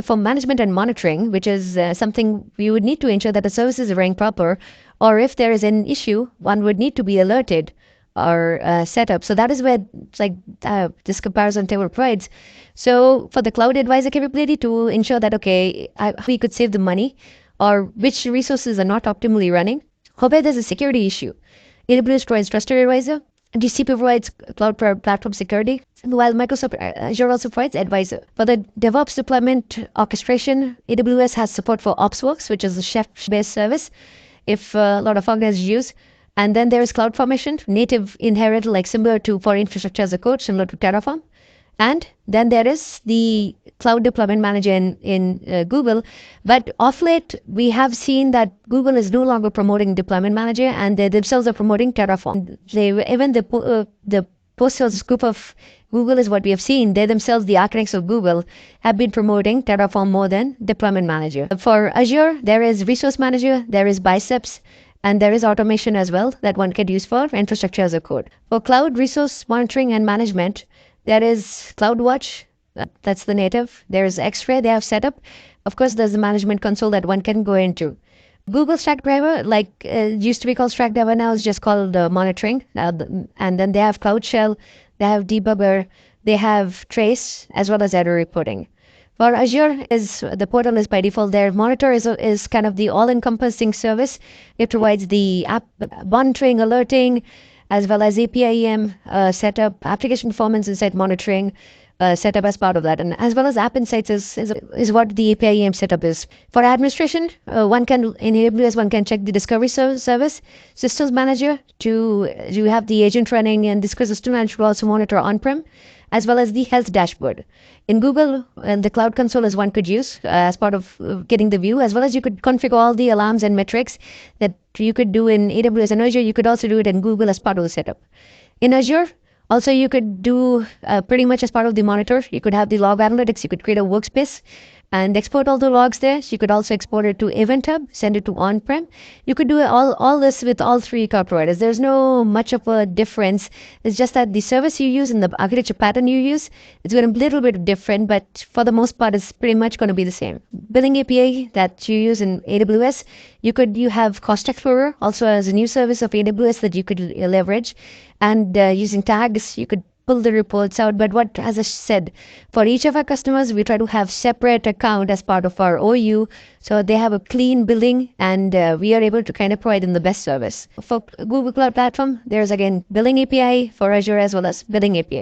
For management and monitoring, which is something we would need to ensure that the services are running proper, or if there is an issue, one would need to be alerted or set up. So that is where it's like this comparison table provides. So for the cloud advisor capability to ensure that, okay, we could save the money or which resources are not optimally running, or where there's a security issue. AWS provides Trusted Advisor, GCP provides cloud platform security, while Microsoft Azure also provides Advisor. For the DevOps deployment orchestration, AWS has support for OpsWorks, which is a Chef-based service, if a lot of organizations use. And then there is CloudFormation, native inherent, like similar to for infrastructure as a code, similar to Terraform. And then there is the Cloud Deployment Manager in Google. But of late, we have seen that Google is no longer promoting Deployment Manager, and they themselves are promoting Terraform. Even the post-sales group of Google is what we have seen. They themselves, the architects of Google, have been promoting Terraform more than Deployment Manager. For Azure, there is Resource Manager, there is Biceps, and there is automation as well that one can use for infrastructure as a code. For cloud resource monitoring and management, there is CloudWatch, that's the native. There is X-Ray they have set up. Of course, there's the management console that one can go into. Google Stack Driver, like used to be called Stack Driver, now is just called monitoring. And then they have Cloud Shell, they have Debugger, they have Trace, as well as error reporting. For Azure, the portal is by default there. Monitor is kind of the all-encompassing service. It provides the app monitoring, alerting, as well as API-EM setup, application performance insight monitoring setup as part of that. And as well as App Insights is what the API-EM setup is. For administration, one can, in AWS, one can check the Discovery service, Systems Manager to have the agent running, and this System Manager will also monitor on-prem, as well as the health dashboard. In Google, the Cloud Console is one could use as part of getting the view, as well as you could configure all the alarms and metrics that you could do in AWS and Azure. You could also do it in Google as part of the setup. In Azure, also you could do pretty much as part of the monitor. You could have the log analytics. You could create a workspace and export all the logs there. So you could also export it to Event Hub, send it to on-prem. You could do all this with all three cloud providers. There's no much of a difference. It's just that the service you use and the architecture pattern you use, it's going to be a little bit different, but for the most part, it's pretty much going to be the same. Billing API that you use in AWS, you have Cost Explorer also as a new service of AWS that you could leverage, and using tags, you could pull the reports out. But what, as I said, for each of our customers, we try to have separate account as part of our OU, so they have a clean billing, and we are able to kind of provide them the best service. For Google Cloud Platform, there's again billing API for Azure as well as billing API.